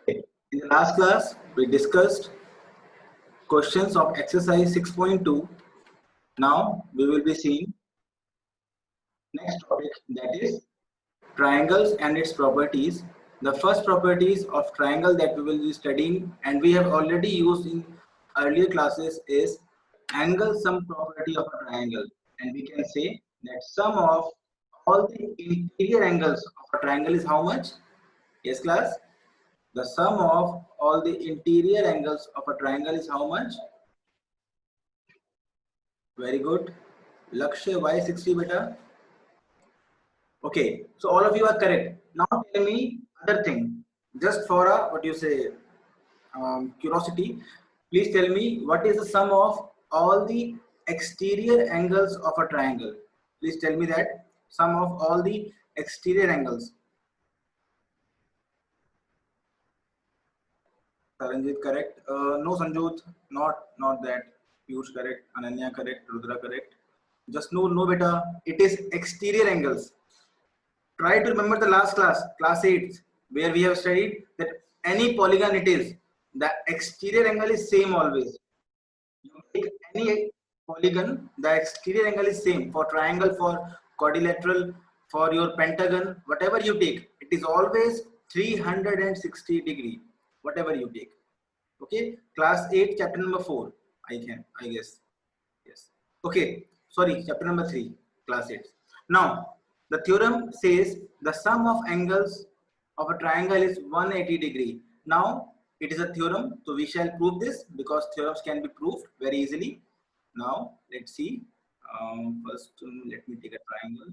In the last class, we discussed questions of exercise 6.2. Now we will be seeing next topic, that is triangles and its properties. The first properties of triangle that we will be studying, and we have already used in earlier classes, is angle sum property of a triangle. And we can say that sum of all the interior angles of a triangle is how much? Yes, class? The sum of all the interior angles of a triangle is how much? Very good. Lakshay, why 60 beta? Okay, so all of you are correct. Now tell me other thing. Just for a what you say curiosity, please tell me what is the sum of all the exterior angles of a triangle. Please tell me that sum of all the exterior angles. Saranjit correct. No Sanjot, not that. Piyush correct. Ananya correct. Rudra correct. Just no beta. It is exterior angles. Try to remember the last class, class 8, where we have studied that any polygon it is, the exterior angle is same always. You take any polygon, the exterior angle is same. For triangle, for quadrilateral, for your pentagon, whatever you take, it is always 360 degree, whatever you take. Okay, class 8, chapter number 4, I guess. Yes. Okay, sorry, chapter number 3, class 8. Now, the theorem says the sum of angles of a triangle is 180 degree. Now, it is a theorem, so we shall prove this because theorems can be proved very easily. Now, let's see. First, let me take a triangle.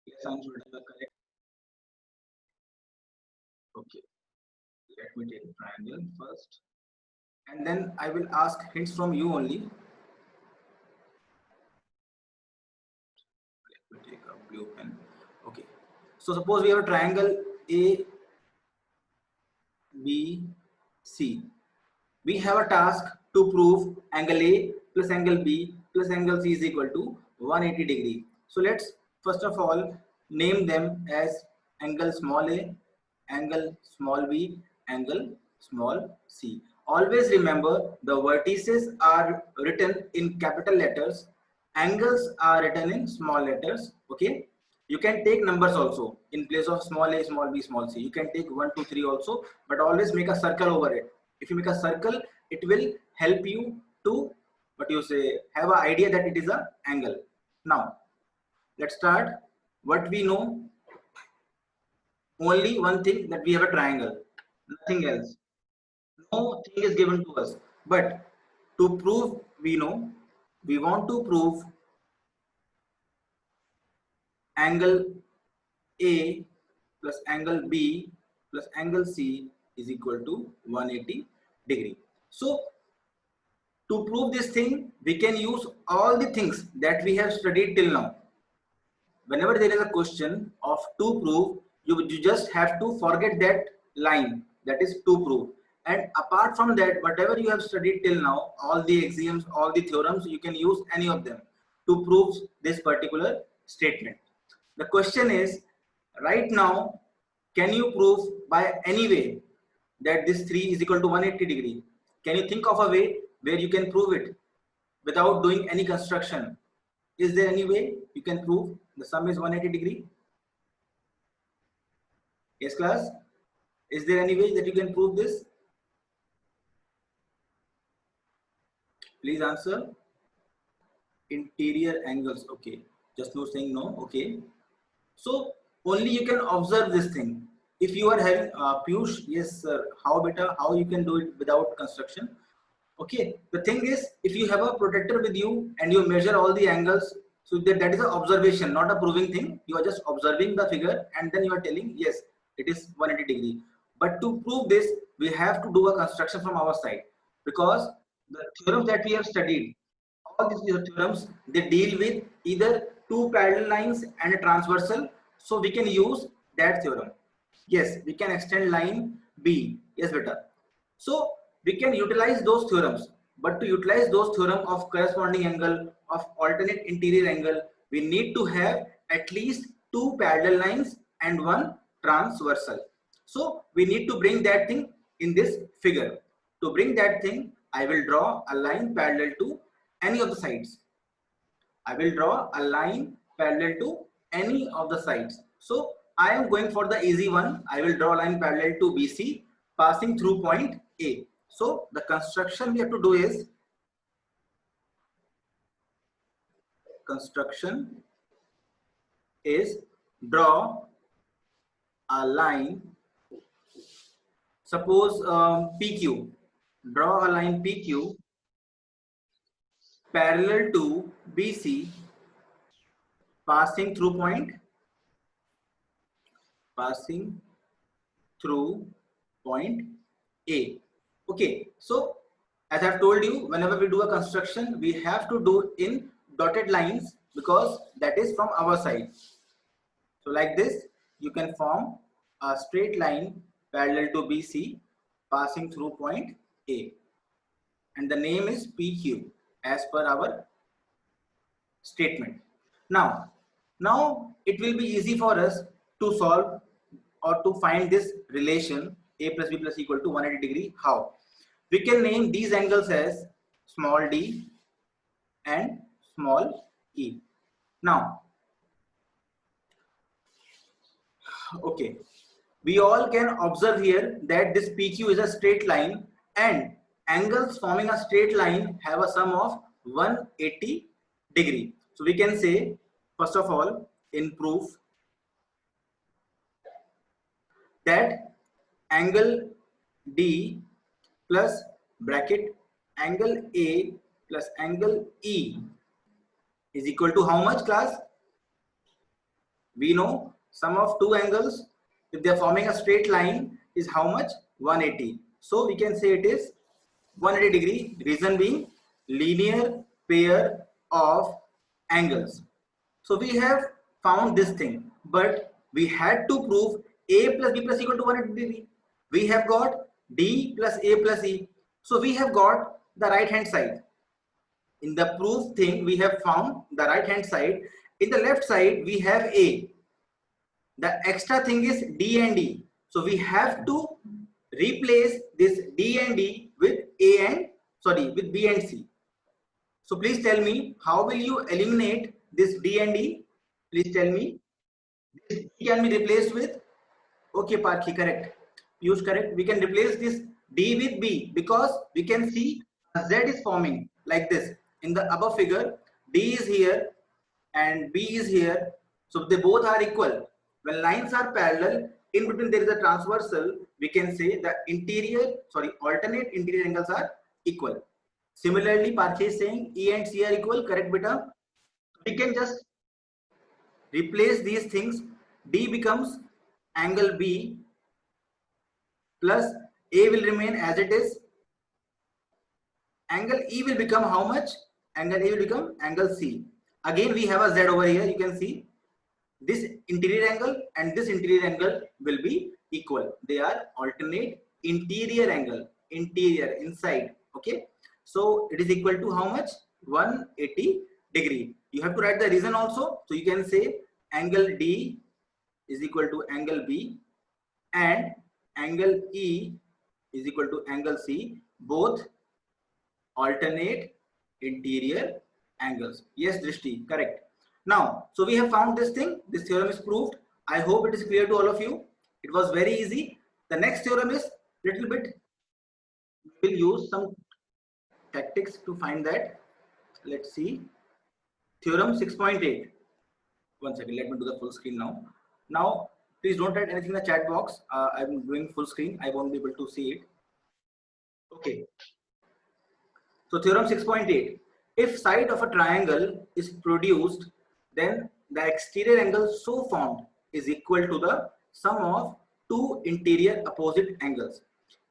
Yes, I'm correct. Okay, let me take a triangle first. And then I will ask hints from you only. Let me take a blue pen. Okay. So suppose we have a triangle A, B, C. We have a task to prove angle A plus angle B plus angle C is equal to 180 degree. So let's first of all name them as angle small a, angle small b, angle small c. Always remember the vertices are written in capital letters, angles are written in small letters. Okay. You can take numbers also in place of small a, small b, small c. You can take 1, 2, 3 also, but always make a circle over it. If you make a circle, it will help you to what you say have an idea that it is an angle. Now, let's start. What we know, only one thing, that we have a triangle, nothing else. No thing is given to us. But to prove, we know, we want to prove angle A plus angle B plus angle C is equal to 180 degree. So to prove this thing, we can use all the things that we have studied till now. Whenever there is a question of to prove, you just have to forget that line, that is to prove. And apart from that, whatever you have studied till now, all the axioms, all the theorems, you can use any of them to prove this particular statement. The question is, right now, can you prove by any way that this 3 is equal to 180 degree? Can you think of a way where you can prove it without doing any construction? Is there any way you can prove the sum is 180 degree? Yes, class? Is there any way that you can prove this? Please answer. Interior angles. Okay. Just no saying no. Okay. So only you can observe this thing. If you are having Piyush, yes sir, how better, how you can do it without construction? Okay, the thing is, if you have a protector with you and you measure all the angles, so that is an observation, not a proving thing. You are just observing the figure and then you are telling, yes, it is 180 degree. But to prove this, we have to do a construction from our side, because the theorems that we have studied, all these theorems, they deal with either two parallel lines and a transversal. So we can use that theorem. Yes, we can extend line B. Yes, better. So we can utilize those theorems, but to utilize those theorem of corresponding angle, of alternate interior angle, we need to have at least two parallel lines and one transversal. So we need to bring that thing in this figure. To bring that thing, I will draw a line parallel to any of the sides. I will draw a line parallel to any of the sides. So I am going for the easy one. I will draw a line parallel to BC passing through point A. So the construction we have to do is draw a line. Suppose PQ. Draw a line PQ parallel to BC passing through point A. Okay, so as I've told you, whenever we do a construction, we have to do in dotted lines because that is from our side. So like this, you can form a straight line parallel to BC passing through point A, and the name is PQ as per our statement. Now it will be easy for us to solve or to find this relation A plus B plus equal to 180 degree. How? We can name these angles as small d and small e. Now, okay, we all can observe here that this PQ is a straight line and angles forming a straight line have a sum of 180 degree. So we can say, first of all, in proof, that angle D plus bracket angle A plus angle E is equal to how much, class? We know sum of two angles, if they are forming a straight line, is how much? 180. So we can say it is 180 degree, reason being linear pair of angles. So we have found this thing, but we had to prove A plus B plus equal to 180 degree. We have got D plus A plus E. So we have got the right hand side. In the proof thing, we have found the right hand side. In the left side, we have A. The extra thing is D and E. So we have to replace this D and E with with B and C. So please tell me, how will you eliminate this D and E? Please tell me. This D can be replaced with, okay, Parki, correct. Use correct. We can replace this D with B because we can see a Z is forming like this. In the above figure, D is here and B is here. So they both are equal. When lines are parallel, in between there is a transversal, we can say the alternate interior angles are equal. Similarly, Parthi is saying E and C are equal, correct beta? We can just replace these things. D becomes angle B plus A will remain as it is. Angle E will become how much? Angle A will become angle C. Again, we have a Z over here. You can see this interior angle and this interior angle will be equal. They are alternate interior angle, interior, inside. Okay. So it is equal to how much? 180 degree. You have to write the reason also. So you can say angle D is equal to angle B and angle E is equal to angle C. Both alternate interior angles. Yes, Drishti, correct. Now, so we have found this thing. This theorem is proved. I hope it is clear to all of you. It was very easy. The next theorem is little bit. We will use some tactics to find that. Let's see. Theorem 6.8. One second. Let me do the full screen now. Now, please don't write anything in the chat box. I'm doing full screen. I won't be able to see it. Okay. So theorem 6.8. If side of a triangle is produced, then the exterior angle so formed is equal to the sum of two interior opposite angles.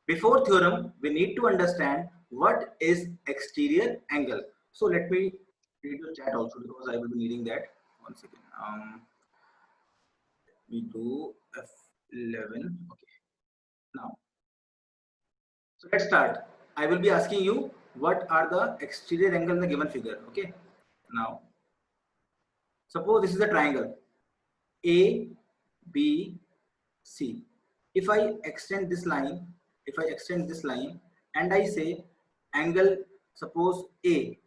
Before theorem, we need to understand what is exterior angle. So let me read the chat also because I will be needing that. One second. We do F11. Okay. Now, so let's start. I will be asking you what are the exterior angle in the given figure. Okay. Now, suppose this is a triangle A, B, C. if I extend this line, and I say angle, suppose A,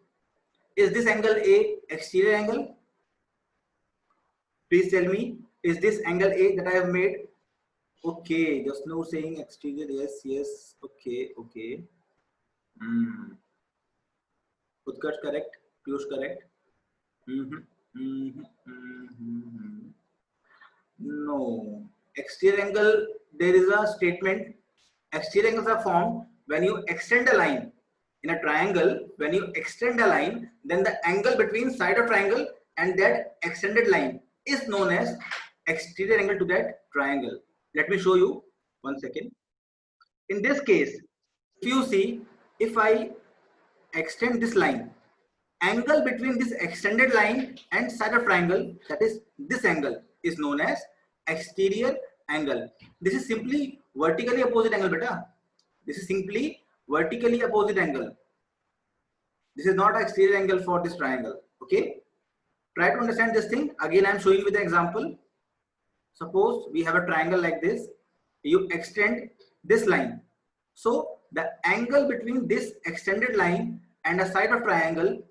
is this angle A exterior angle? Please tell me, is this angle A that I have made? Okay, just no saying exterior. Yes, yes. Okay, okay. Utkarsh correct. Piyush correct. No. Exterior angle, there is a statement. Exterior angles are formed when you extend a line. In a triangle, when you extend a line, then the angle between side of triangle and that extended line is known as exterior angle to that triangle. Let me show you 1 second. In this case, if you see, if I extend this line, angle between this extended line and side of triangle, that is this angle, is known as exterior angle. This is simply vertically opposite angle, beta. This is simply vertically opposite angle. This is not exterior angle for this triangle. Okay, try to understand this thing. Again, I am showing you with an example. Suppose we have a triangle like this. You extend this line. So the angle between this extended line and a side of triangle,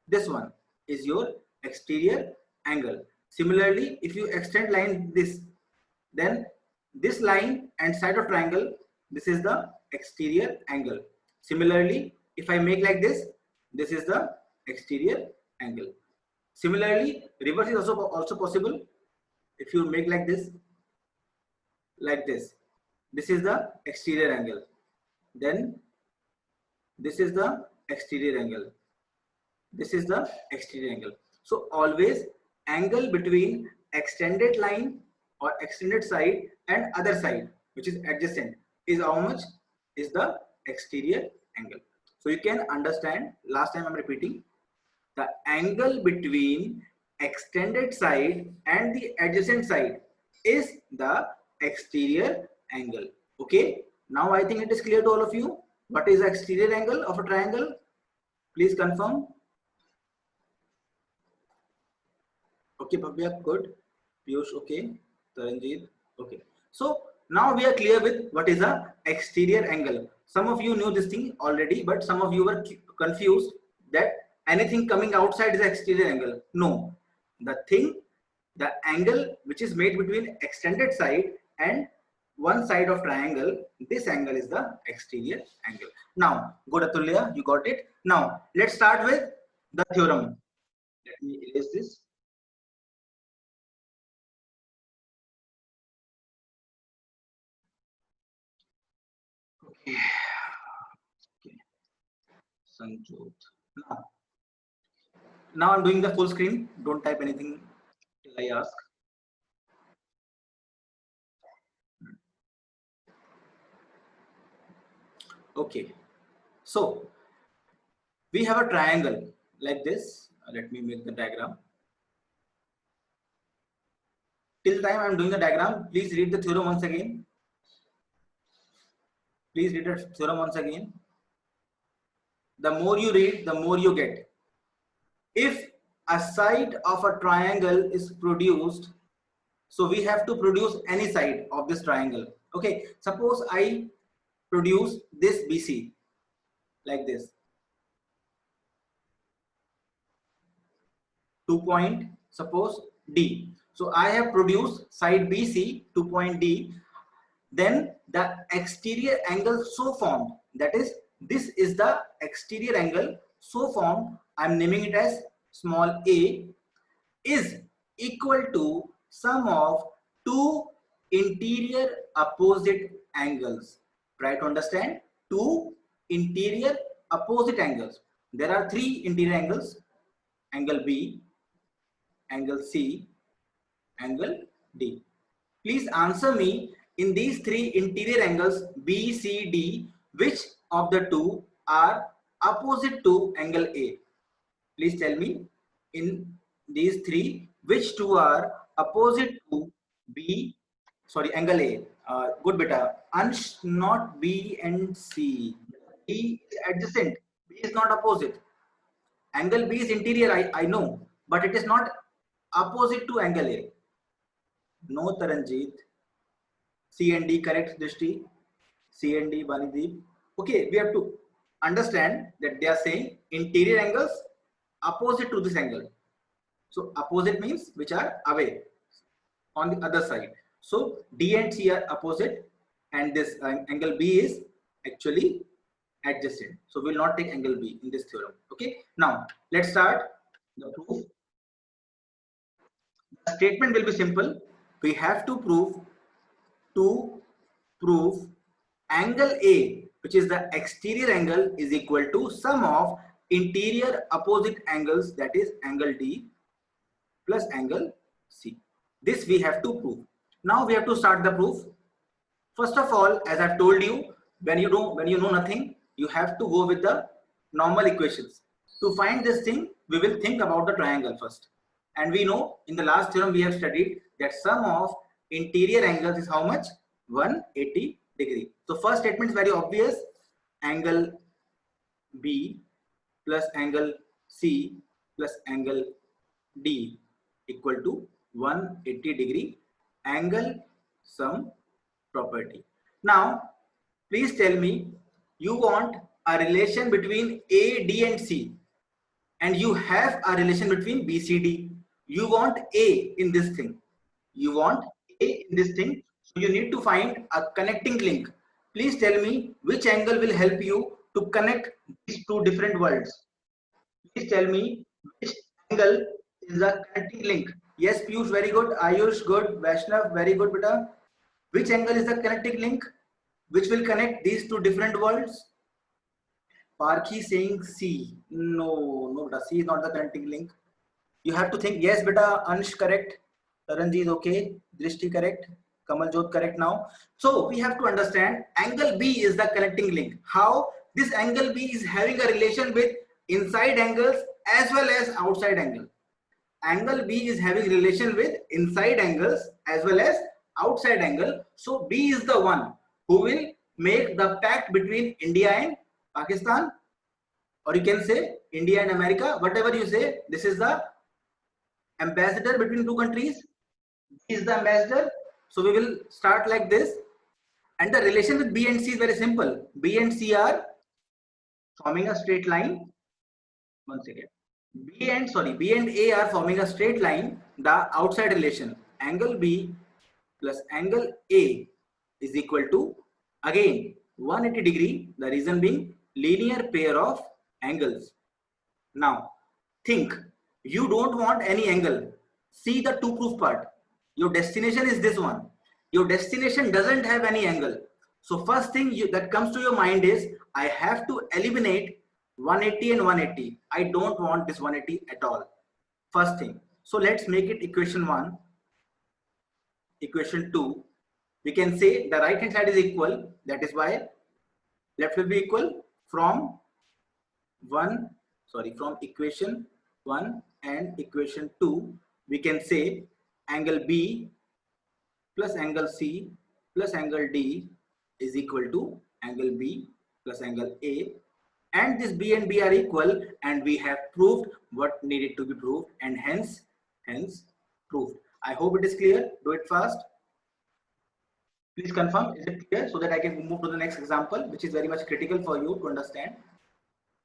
this one is your exterior angle. Similarly, if you extend line this, then this line and side of triangle, this is the exterior angle. Similarly, if I make like this is the exterior angle. Similarly, reverse is also possible. If you make like this, this is the exterior angle. Then this is the exterior angle. This is the exterior angle. So always angle between extended line or extended side and other side, which is adjacent, is how much is the exterior angle. So you can understand, last time I'm repeating, the angle between extended side and the adjacent side is the exterior angle. Okay, now I think it is clear to all of you what is the exterior angle of a triangle. Please confirm. Okay, Bhavya, good. Piyush, okay. Taranjeet, okay. So now we are clear with what is a exterior angle. Some of you knew this thing already, but some of you were confused that anything coming outside is exterior angle. No, the angle which is made between extended side and one side of triangle, this angle is the exterior angle. Now, good Atulya, you got it. Now, let's start with the theorem. Let me erase this. Okay. Okay. Sanjot. Now I'm doing the full screen. Don't type anything till I ask. Okay. So we have a triangle like this. Let me make the diagram. Till time I'm doing the diagram, please read the theorem once again. Please read the theorem once again. The more you read, the more you get. If a side of a triangle is produced, so we have to produce any side of this triangle. Okay, suppose I produce this BC like this. 2 point, suppose D. So I have produced side BC 2 point D. Then the exterior angle so formed, that is, this is the exterior angle so formed, I'm naming it as small a, is equal to sum of two interior opposite angles. Try to understand, two interior opposite angles. There are three interior angles: angle B, angle C, angle D. Please answer me, in these three interior angles B, C, D, which of the two are opposite to angle A? Please tell me, in these three, which two are opposite to B, sorry, angle A? Good beta. Ansh, not B and C. B is adjacent. B is not opposite. Angle B is interior, I know, but it is not opposite to angle A. No, Taranjeet. C and D correct, Drishti? C and D, Banideep. Okay, we have to understand that they are saying interior angles opposite to this angle. So opposite means which are away on the other side. So D and C are opposite, and this angle B is actually adjacent. So we will not take angle B in this theorem. Okay. Now let's start the proof. The statement will be simple. We have to prove angle A, which is the exterior angle, is equal to sum of interior opposite angles, that is angle D plus angle C. This we have to prove. Now we have to start the proof. First of all, as I've told you, when you know nothing, you have to go with the normal equations. To find this thing, we will think about the triangle first. And we know in the last theorem we have studied that sum of interior angles is how much? 180 degree. So first statement is very obvious. Angle B plus angle C plus angle D equal to 180 degree angle sum property. Now please tell me, you want a relation between A, D and C, and you have a relation between B, C, D. You want A in this thing. You want A in this thing. So you need to find a connecting link. Please tell me which angle will help you to connect these two different worlds. Please tell me which angle is the connecting link. Yes, Piyush, very good. Ayush, good. Vaishnav, very good, beta. Which angle is the connecting link which will connect these two different worlds? Parkhi saying C. No, beta. C is not the connecting link. You have to think. Yes, beta. Ansh correct. Taranji is okay. Drishti correct. Kamaljot correct now. So we have to understand angle B is the connecting link. How? This angle B is having a relation with inside angles as well as outside angle. Angle B is having relation with inside angles as well as outside angle. So B is the one who will make the pact between India and Pakistan, or you can say India and America, whatever you say. This is the ambassador between two countries. B is the ambassador. So we will start like this. And the relation with B and C is very simple. B and C are forming a straight line. One second. B and A are forming a straight line. The outside relation, angle B plus angle A is equal to, again, 180 degree. The reason being linear pair of angles. Now think, you don't want any angle. See the two proof part. Your destination is this one. Your destination doesn't have any angle. So first thing that comes to your mind is, I have to eliminate 180 and 180. I don't want this 180 at all. First thing. So let's make it equation 1. Equation 2. We can say the right hand side is equal. That is why left will be equal from equation 1 and equation 2. We can say angle B plus angle C plus angle D is equal to angle B plus angle A, and this B and B are equal, and we have proved what needed to be proved, and hence proved. I hope it is clear. Do it fast. Please confirm, is it clear, so that I can move to the next example, which is very much critical for you to understand.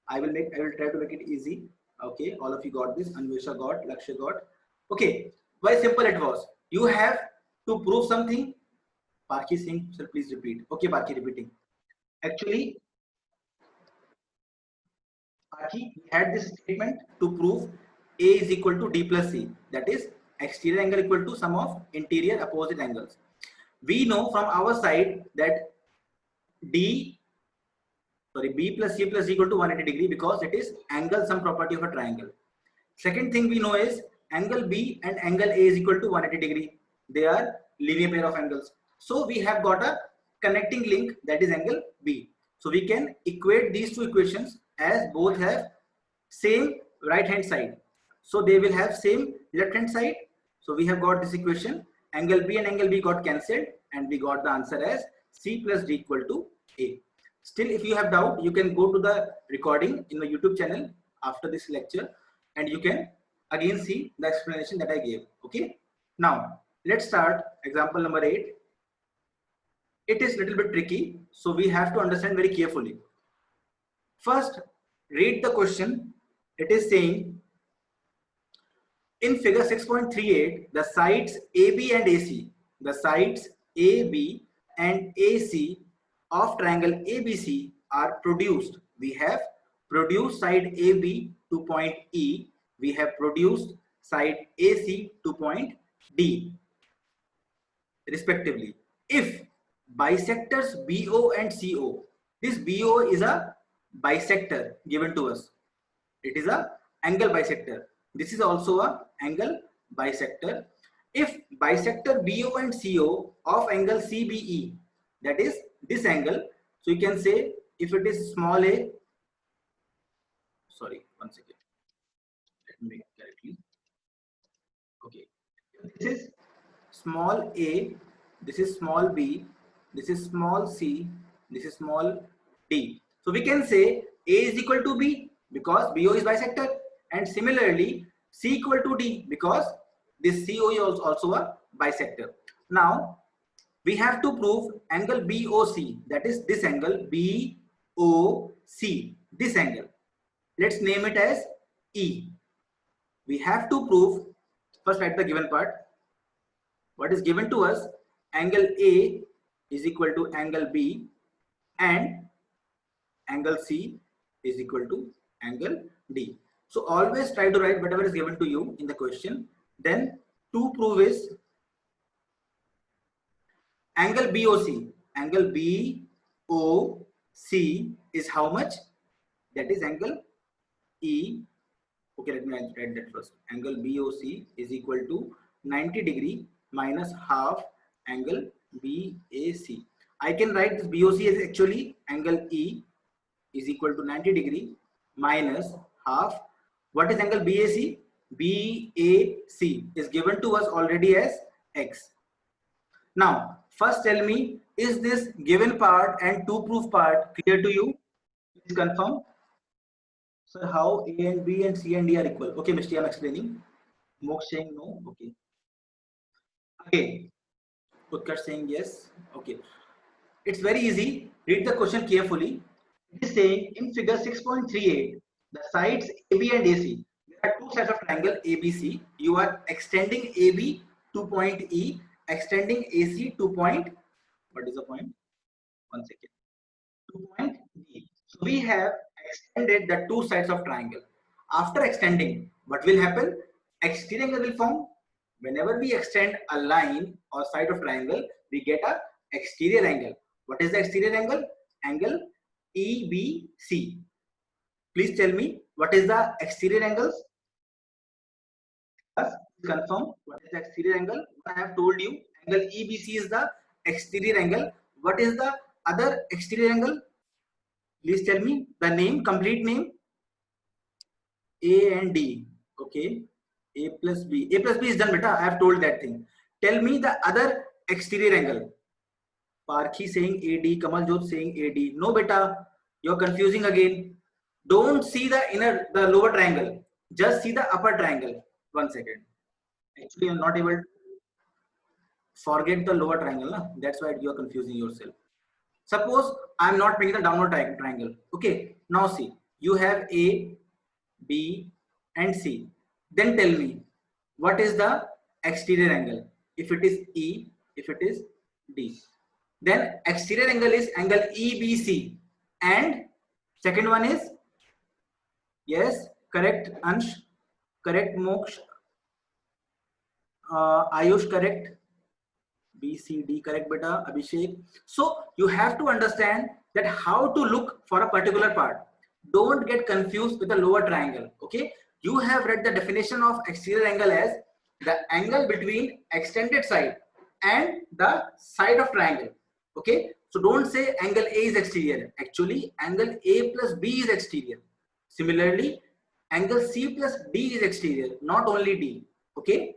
I will try to make it easy. Okay, all of you got this. Anvesha got, Lakshya got. Okay, very simple it was. You have to prove something. Parki Singh, sir, please repeat. Okay, Parki repeating. Actually, Parki, we had this statement to prove A is equal to D plus C. That is, exterior angle equal to sum of interior opposite angles. We know from our side that B plus C plus D equal to 180 degree, because it is angle sum property of a triangle. Second thing we know is angle B and angle A is equal to 180 degree. They are linear pair of angles. So we have got a connecting link, that is angle B. So we can equate these two equations as both have same right hand side. So they will have same left hand side. So we have got this equation. Angle B and angle B got cancelled, and we got the answer as C plus D equal to A. Still, if you have doubt, you can go to the recording in my YouTube channel after this lecture, and you can again see the explanation that I gave. Okay. Now let's start example number 8. it is little bit tricky, so we have to understand very carefully. First, read the question. It is saying in figure 6.38, the sides AB and AC, the sides AB and AC of triangle ABC are produced. We have produced side AB to point E. We have produced side AC to point D, respectively. If bisectors BO and CO, this BO is a bisector given to us. It is a angle bisector. This is also a angle bisector. If bisector BO and CO of angle CBE, that is this angle, so you can say if it is small a, sorry, one second, let me make it correctly. Okay, this is small a, this is small b, this is small c, this is small d. So we can say a is equal to b because BO is bisector, and similarly c equal to d because this CO is also a bisector. Now we have to prove angle BOC, that is this angle BOC, this angle. Let's name it as E. We have to prove, first write the given part. What is given to us? Angle A is equal to angle B and angle C is equal to angle D. So always try to write whatever is given to you in the question. Then to prove is angle BOC. Angle BOC is how much? That is angle E. Okay, let me write that first. Angle BOC is equal to 90 degree minus half angle BAC. I can write this BOC as actually angle E is equal to 90 degree minus half. What is angle BAC? BAC is given to us already as X. Now, first tell me, is this given part and to proof part clear to you? Please confirm. Sir, how A and B and C and D are equal? Okay, Mr. I'm explaining. Moksha saying no. Okay. Okay. Utkarsh saying yes. Okay. It's very easy. Read the question carefully. It is saying in figure 6.38, the sides AB and AC. There are two sides of triangle ABC. You are extending AB to point E, extending AC to point. What is the point? One second. To point D. So we have extended the two sides of triangle. After extending, what will happen? Exterior angle will form. Whenever we extend a line or side of triangle, we get a exterior angle. What is the exterior angle? Angle EBC. Please tell me what is the exterior angles? Yes, confirm what is the exterior angle. I have told you angle EBC is the exterior angle. What is the other exterior angle? Please tell me the name, complete name. A and D. Okay. A plus B. A plus B is done, beta. I have told that thing. Tell me the other exterior angle. Parkhi saying AD, Kamal saying AD. No, beta. You're confusing again. Don't see the the lower triangle. Just see the upper triangle. One second. Actually, I'm not able to forget the lower triangle. Na? That's why you're confusing yourself. Suppose I'm not making the downward triangle. Okay. Now see. You have A, B, and C. Then tell me what is the exterior angle. If it is E, if it is D. Then exterior angle is angle EBC. And second one is, yes, correct Ansh, correct Moksh, Ayush, correct. BCD, correct beta, Abhishek. So you have to understand that how to look for a particular part. Don't get confused with the lower triangle. Okay, you have read the definition of exterior angle as the angle between extended side and the side of triangle. Okay, so don't say angle A is exterior. Actually, angle A plus B is exterior. Similarly, angle C plus D is exterior, not only D. Okay,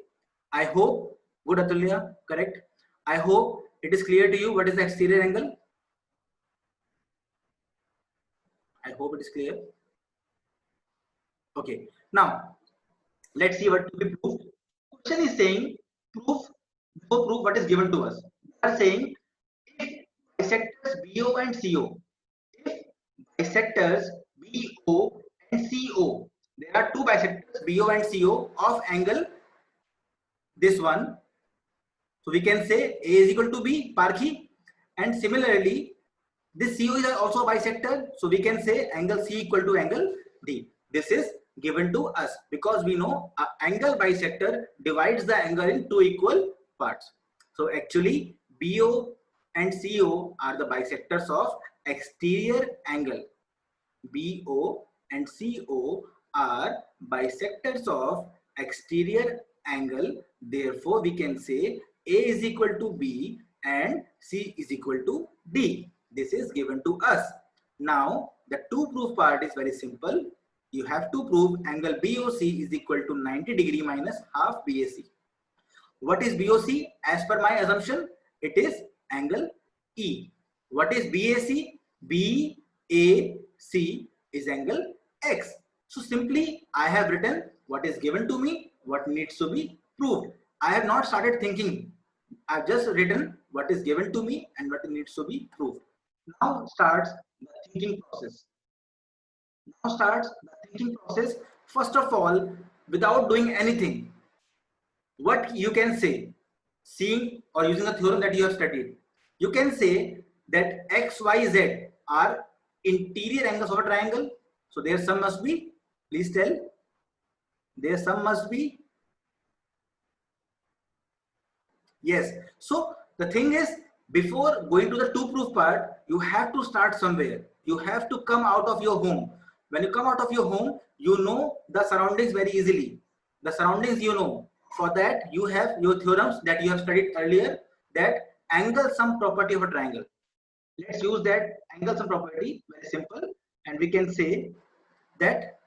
I hope, good Atulya, correct. I hope it is clear to you what is the exterior angle. I hope it is clear. Okay, now let's see what to be proved. Question is saying proof, proof what is given to us. They are saying if bisectors BO and CO. If bisectors BO and CO, there are two bisectors BO and CO of angle this one. So we can say A is equal to B, Parkhi, and similarly this CO is also a bisector, so we can say angle C equal to angle D. This is given to us because we know an angle bisector divides the angle in two equal parts. So actually BO and CO are the bisectors of exterior angle. BO and CO are bisectors of exterior angle. Therefore, we can say A is equal to B and C is equal to D. This is given to us. Now, the to prove part is very simple. You have to prove angle BOC is equal to 90 degree minus half BAC. What is BOC? As per my assumption, it is angle E. What is BAC? BAC is angle X. So simply I have written what is given to me, what needs to be proved. I have not started thinking. I have just written what is given to me and what needs to be proved. Now starts the thinking process. First of all, without doing anything, what you can say, seeing or using a theorem that you have studied, you can say that X, Y, Z are interior angles of a triangle. So their sum must be, please tell, their sum must be, yes. So the thing is, before going to the to proof part, you have to start somewhere. You have to come out of your home. When you come out of your home, you know the surroundings very easily. The surroundings you know. For that, you have your theorems that you have studied earlier, that angle sum property of a triangle. Let's use that angle sum property, very simple, and we can say that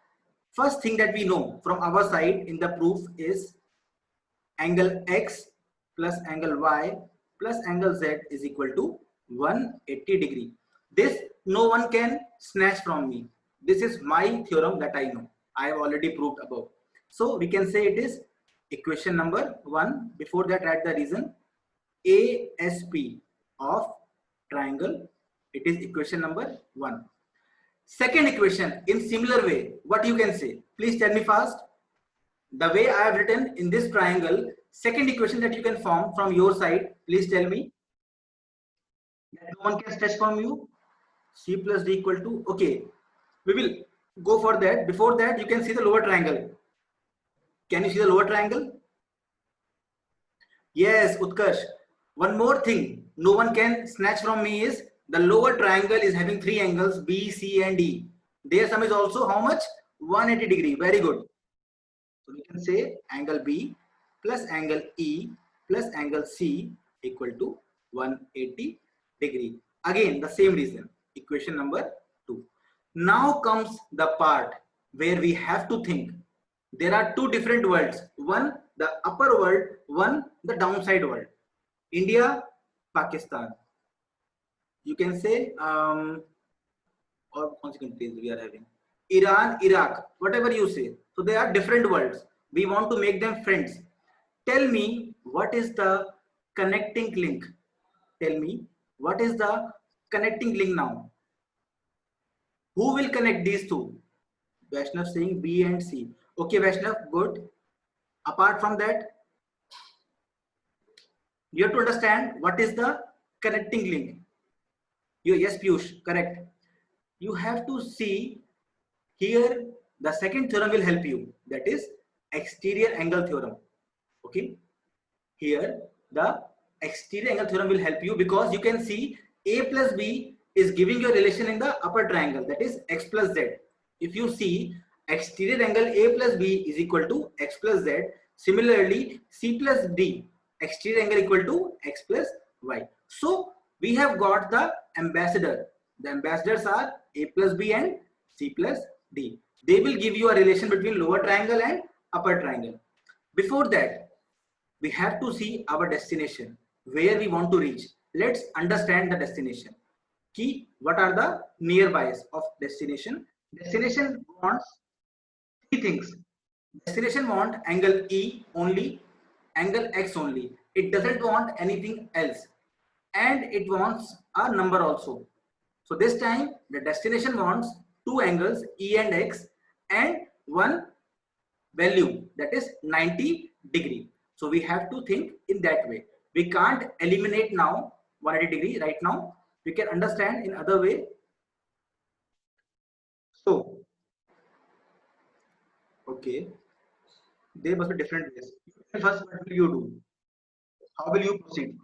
first thing that we know from our side in the proof is angle X plus angle Y plus angle Z is equal to 180 degree. This no one can snatch from me. This is my theorem that I know. I have already proved above. So we can say it is equation number 1. Before that, write the reason. ASP of triangle. It is equation number 1. Second equation, in similar way, what you can say? Please tell me fast. The way I have written in this triangle, second equation that you can form from your side, please tell me. That no one can stretch from you. C plus D equal to, okay, we will go for that. Before that, you can see the lower triangle. Can you see the lower triangle? Yes, Utkarsh. One more thing no one can snatch from me is the lower triangle is having three angles B, C and D. Their sum is also how much? 180 degree. Very good. So we can say angle B plus angle E plus angle C equal to 180 degree. Again, the same reason. Equation number 2. Now comes the part where we have to think. There are two different worlds. One, the upper world. One, the downside world. India, Pakistan. You can say, or consequently we are having Iran, Iraq, whatever you say. So they are different worlds. We want to make them friends. Tell me what is the connecting link? Tell me what is the connecting link now? Who will connect these two? Vaishnav saying B and C. Okay, Vaishnav, good. Apart from that, you have to understand what is the connecting link. Yes, Piyush, correct. You have to see here the second theorem will help you. That is exterior angle theorem. Okay. Here the exterior angle theorem will help you because you can see A plus B is giving you a relation in the upper triangle, that is X plus Z. If you see exterior angle A plus B is equal to X plus Z. Similarly, C plus D, exterior angle equal to X plus Y. So we have got the ambassador. The ambassadors are A plus B and C plus D. They will give you a relation between lower triangle and upper triangle. Before that, we have to see our destination, where we want to reach. Let's understand the destination. Key, what are the nearbys of destination? Destination wants three things. Destination want angle E only, angle X only. It doesn't want anything else. and it wants a number also. So this time the destination wants two angles E and X and one value, that is 90 degree. So we have to think in that way. We can't eliminate now 180 degree right now. We can understand in other way. So okay, there must be different ways. First, what will you do? How will you proceed?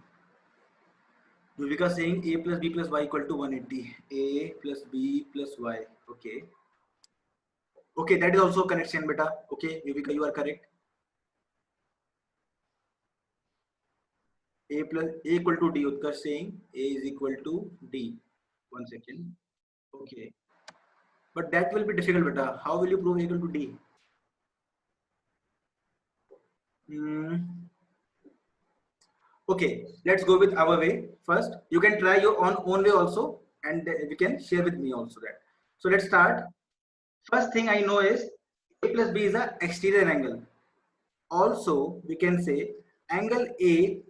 Yuvika saying a plus b plus y equal to 180. A plus b plus y. Okay. Okay, that is also connection, beta. Okay, Yuvika, you are correct. A plus a equal to d. Utkarsh saying a is equal to d. 1 second. Okay, but that will be difficult, beta. How will you prove a equal to d? Hmm. Okay, let's go with our way first. You can try your own way also, and we can share with me also that. So let's start. First thing I know is a plus b is a exterior angle. Also, we can say angle A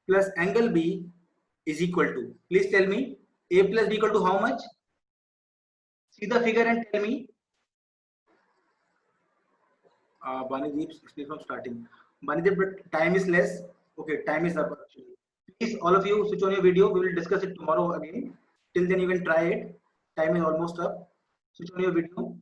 plus angle B is equal to. Please tell me A plus B equal to how much? See the figure and tell me. Banideep, explain from starting. Banideep, but time is less. Okay, time is up actually. Please, all of you, switch on your video. We will discuss it tomorrow again. Till then, you can try it. Time is almost up. Switch on your video.